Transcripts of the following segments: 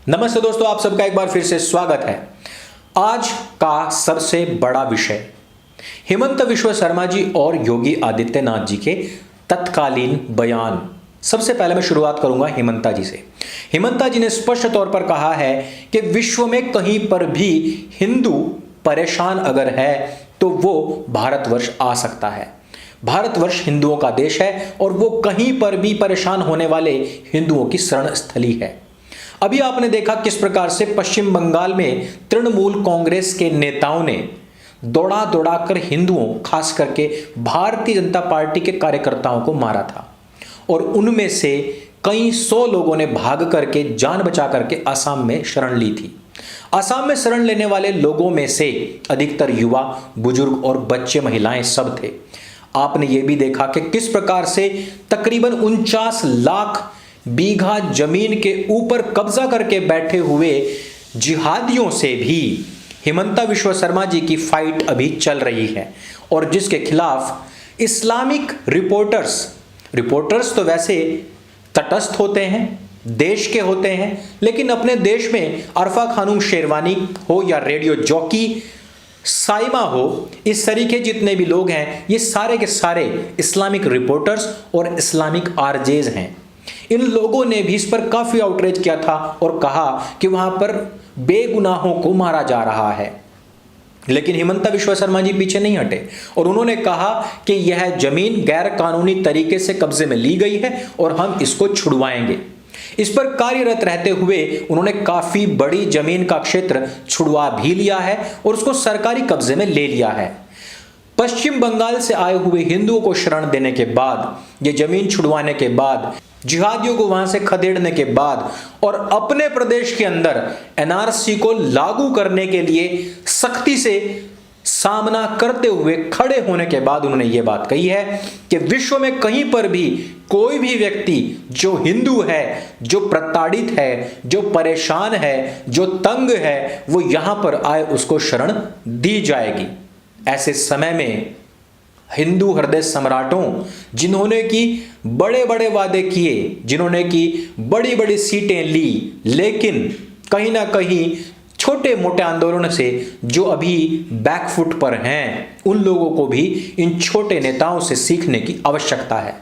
नमस्ते दोस्तों, आप सबका एक बार फिर से स्वागत है। आज का सबसे बड़ा विषय हेमंत विश्व शर्मा जी और योगी आदित्यनाथ जी के तत्कालीन बयान। सबसे पहले मैं शुरुआत करूंगा हेमंता जी से। हेमंता जी ने स्पष्ट तौर पर कहा है कि विश्व में कहीं पर भी हिंदू परेशान अगर है तो वो भारतवर्ष आ सकता है। भारतवर्ष हिंदुओं का देश है और वो कहीं पर भी परेशान होने वाले हिंदुओं की शरण स्थली है। अभी आपने देखा किस प्रकार से पश्चिम बंगाल में तृणमूल कांग्रेस के नेताओं ने दौड़ा दौड़ा कर हिंदुओं, खास करके भारतीय जनता पार्टी के कार्यकर्ताओं को मारा था और उनमें से कई सौ लोगों ने भाग करके, जान बचा करके असम में शरण ली थी। असम में शरण लेने वाले लोगों में से अधिकतर युवा, बुजुर्ग और बच्चे, महिलाएं सब थे। आपने ये भी देखा कि किस प्रकार से तकरीबन 49 लाख बीघा जमीन के ऊपर कब्जा करके बैठे हुए जिहादियों से भी हेमंता विश्व शर्मा जी की फाइट अभी चल रही है और जिसके खिलाफ इस्लामिक रिपोर्टर्स तो वैसे तटस्थ होते हैं, देश के होते हैं, लेकिन अपने देश में अरफा खानूम शेरवानी हो या रेडियो जॉकी साइमा हो, इस तरीके जितने भी लोग हैं ये सारे के सारे इस्लामिक रिपोर्टर्स और इस्लामिक आरजेज हैं। इन लोगों ने भी इस पर काफी आउटरीच किया था और कहा कि वहां पर बेगुनाहों को मारा जा रहा है, लेकिन हेमंता विश्व शर्मा जी पीछे नहीं हटे और उन्होंने कहा कि यह जमीन गैर कानूनी तरीके से कब्जे में ली गई है और हम इसको छुड़वाएंगे। इस पर कार्यरत रहते हुए उन्होंने काफी बड़ी जमीन का क्षेत्र छुड़वा भी लिया है और उसको सरकारी कब्जे में ले लिया है। पश्चिम बंगाल से आए हुए हिंदुओं को शरण देने के बाद, ये जमीन छुड़वाने के बाद, जिहादियों को वहां से खदेड़ने के बाद और अपने प्रदेश के अंदर एनआरसी को लागू करने के लिए सख्ती से सामना करते हुए खड़े होने के बाद उन्होंने ये बात कही है कि विश्व में कहीं पर भी कोई भी व्यक्ति जो हिंदू है, जो प्रताड़ित है, जो परेशान है, जो तंग है, वो यहां पर आए उसको शरण दी जाएगी। ऐसे समय में हिंदू हृदय सम्राटों, जिन्होंने की बड़े बड़े वादे किए, जिन्होंने की बड़ी बड़ी सीटें ली, लेकिन कहीं ना कहीं छोटे मोटे आंदोलन से जो अभी बैकफुट पर हैं, उन लोगों को भी इन छोटे नेताओं से सीखने की आवश्यकता है।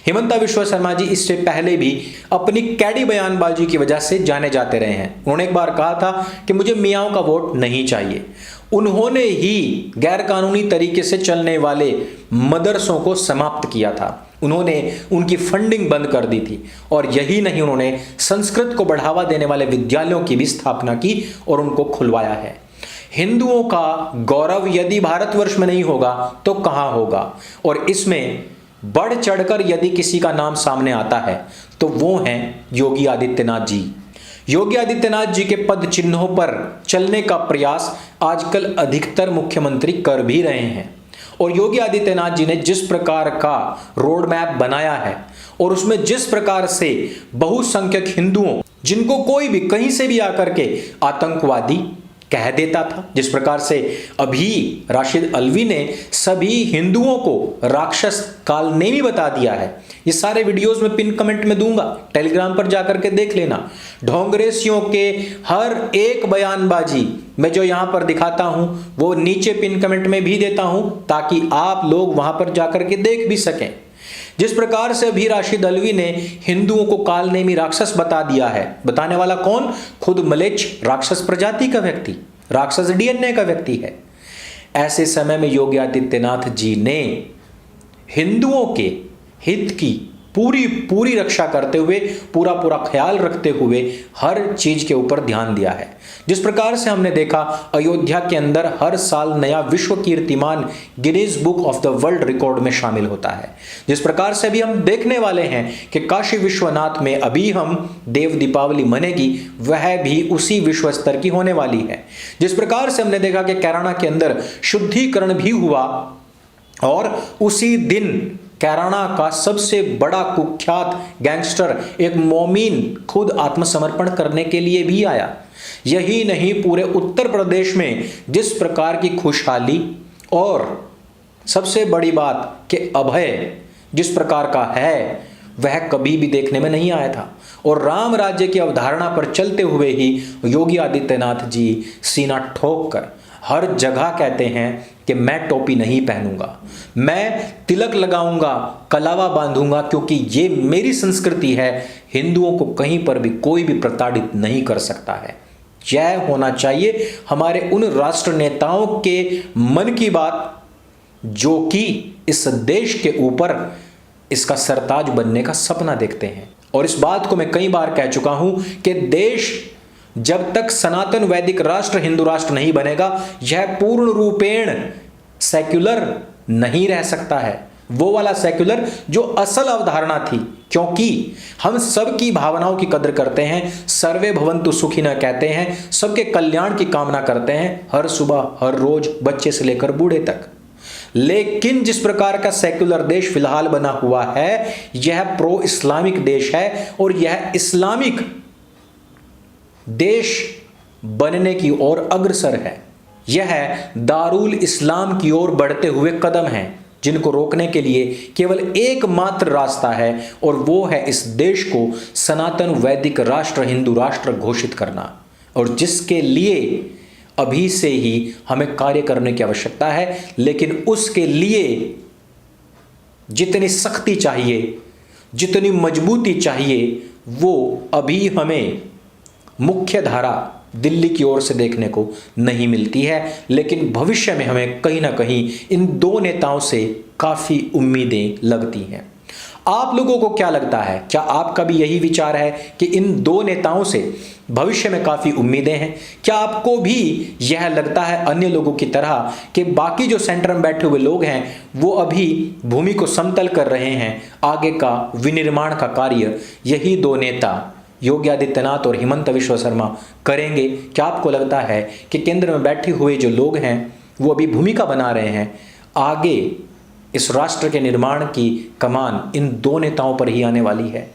हेमंता विश्व शर्मा जी इससे पहले भी अपनी कैडी बयानबाजी की वजह से जाने जाते रहे हैं। उन्होंने एक बार कहा था कि मुझे मियाओं का वोट नहीं चाहिए। उन्होंने ही गैर कानूनी तरीके से चलने वाले मदरसों को समाप्त किया था, उन्होंने उनकी फंडिंग बंद कर दी थी और यही नहीं, उन्होंने संस्कृत को बढ़ावा देने वाले विद्यालयों की भी स्थापना की और उनको खुलवाया है। हिंदुओं का गौरव यदि भारतवर्ष में नहीं होगा तो कहां होगा? और इसमें बढ़ चढ़कर यदि किसी का नाम सामने आता है तो वो हैं योगी आदित्यनाथ जी। योगी आदित्यनाथ जी के पद चिन्हों पर चलने का प्रयास आजकल अधिकतर मुख्यमंत्री कर भी रहे हैं और योगी आदित्यनाथ जी ने जिस प्रकार का रोड मैप बनाया है और उसमें जिस प्रकार से बहुसंख्यक हिंदुओं, जिनको कोई भी कहीं से भी आकर के आतंकवादी कह देता था, जिस प्रकार से अभी राशिद अल्वी ने सभी हिंदुओं को राक्षस कालनेमी बता दिया है। ये सारे वीडियोस में पिन कमेंट में दूंगा, टेलीग्राम पर जाकर के देख लेना। ढोंगरेसियों के हर एक बयानबाजी मैं जो यहां पर दिखाता हूं वो नीचे पिन कमेंट में भी देता हूं ताकि आप लोग वहां पर जाकर के देख भी सकें। जिस प्रकार से अभी राशिद अल्वी ने हिंदुओं को कालनेमी राक्षस बता दिया है, बताने वाला कौन? खुद मलेच्छ राक्षस प्रजाति का व्यक्ति, राक्षस डीएनए का व्यक्ति है। ऐसे समय में योगी आदित्यनाथ जी ने हिंदुओं के हित की पूरी रक्षा करते हुए, पूरा ख्याल रखते हुए हर चीज के ऊपर ध्यान दिया है। जिस प्रकार से हमने देखा अयोध्या के अंदर हर साल नया विश्व कीर्तिमान Guinness book of the world record में शामिल होता है। जिस प्रकार से अभी हम देखने वाले हैं कि काशी विश्वनाथ में अभी हम देव दीपावली मनेगी, वह भी उसी विश्व स्तर की होने वाली है। जिस प्रकार से हमने देखा कि कैराना के अंदर शुद्धिकरण भी हुआ और उसी दिन कैराना का सबसे बड़ा कुख्यात गैंगस्टर एक मोमीन खुद आत्मसमर्पण करने के लिए भी आया। यही नहीं, पूरे उत्तर प्रदेश में जिस प्रकार की खुशहाली और सबसे बड़ी बात कि अभय जिस प्रकार का है, वह कभी भी देखने में नहीं आया था। और राम राज्य की अवधारणा पर चलते हुए ही योगी आदित्यनाथ जी सीना ठोक कर हर जगह कहते हैं कि मैं टोपी नहीं पहनूंगा, मैं तिलक लगाऊंगा, कलावा बांधूंगा, क्योंकि ये मेरी संस्कृति है, हिंदुओं को कहीं पर भी कोई भी प्रताड़ित नहीं कर सकता है। यह होना चाहिए हमारे उन राष्ट्र नेताओं के मन की बात जो कि इस देश के ऊपर इसका सरताज बनने का सपना देखते हैं। और इस बात को मैं कई बार कह चुका हूं कि देश जब तक सनातन वैदिक राष्ट्र हिंदू राष्ट्र नहीं बनेगा, यह पूर्ण रूपेण सेक्युलर नहीं रह सकता है। वो वाला सेक्युलर जो असल अवधारणा थी, क्योंकि हम सबकी भावनाओं की कदर करते हैं, सर्वे भवन्तु सुखिनः कहते हैं, सबके कल्याण की कामना करते हैं हर सुबह हर रोज, बच्चे से लेकर बूढ़े तक। लेकिन जिस प्रकार का सेक्युलर देश फिलहाल बना हुआ है, यह प्रो इस्लामिक देश है और यह इस्लामिक देश बनने की ओर अग्रसर है। यह दारुल इस्लाम की ओर बढ़ते हुए कदम हैं, जिनको रोकने के लिए केवल एकमात्र रास्ता है, और वो है इस देश को सनातन वैदिक राष्ट्र हिंदू राष्ट्र घोषित करना, और जिसके लिए अभी से ही हमें कार्य करने की आवश्यकता है। लेकिन उसके लिए जितनी सख्ती चाहिए, जितनी मजबूती चाहिए, वो अभी हमें मुख्य धारा दिल्ली की ओर से देखने को नहीं मिलती है। लेकिन भविष्य में हमें कहीं ना कहीं इन दो नेताओं से काफी उम्मीदें लगती हैं। आप लोगों को क्या लगता है? क्या आपका भी यही विचार है कि इन दो नेताओं से भविष्य में काफी उम्मीदें हैं? क्या आपको भी यह लगता है अन्य लोगों की तरह कि बाकी जो सेंटर में बैठे हुए लोग हैं वो अभी भूमि को समतल कर रहे हैं, आगे का विनिर्माण का कार्य यही दो नेता योगी आदित्यनाथ और हिमंत विश्व शर्मा करेंगे? क्या आपको लगता है कि केंद्र में बैठे हुए जो लोग हैं वो अभी भूमिका बना रहे हैं, आगे इस राष्ट्र के निर्माण की कमान इन दो नेताओं पर ही आने वाली है?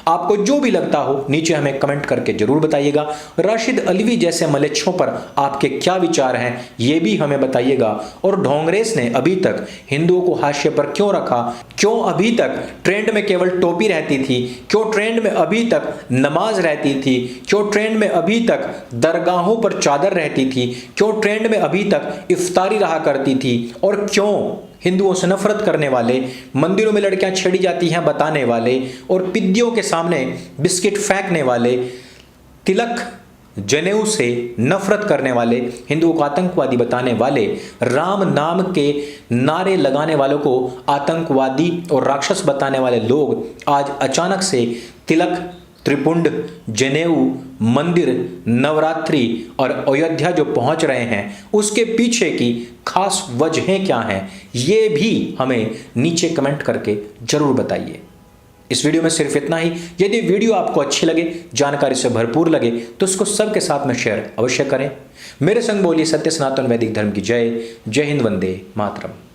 आपको जो भी लगता हो नीचे हमें कमेंट करके जरूर बताइएगा। राशिद अल्वी जैसे मलेच्छों पर आपके क्या विचार हैं ये भी हमें बताइएगा। और ढोंगरेस ने अभी तक हिंदुओं को हाशिए पर क्यों रखा? क्यों अभी तक ट्रेंड में केवल टोपी रहती थी? क्यों ट्रेंड में अभी तक नमाज रहती थी? क्यों ट्रेंड में अभी तक दरगाहों पर चादर रहती थी? क्यों ट्रेंड में अभी तक इफ्तारी रहा करती थी? और क्यों हिंदुओं से नफरत करने वाले, मंदिरों में लड़कियां छेड़ी जाती हैं बताने वाले, और पिद्दियों के सामने बिस्किट फेंकने वाले, तिलक जनेऊ से नफरत करने वाले, हिंदुओं को आतंकवादी बताने वाले, राम नाम के नारे लगाने वालों को आतंकवादी और राक्षस बताने वाले लोग आज अचानक से तिलक, त्रिपुंड, जनेऊ, मंदिर, नवरात्रि और अयोध्या जो पहुंच रहे हैं, उसके पीछे की खास वजहें क्या हैं ये भी हमें नीचे कमेंट करके जरूर बताइए। इस वीडियो में सिर्फ इतना ही। यदि वीडियो आपको अच्छी लगे, जानकारी से भरपूर लगे, तो इसको सबके साथ में शेयर अवश्य करें। मेरे संग बोलिए सत्य सनातन वैदिक धर्म की जय। जय हिंद, वंदे मातरम।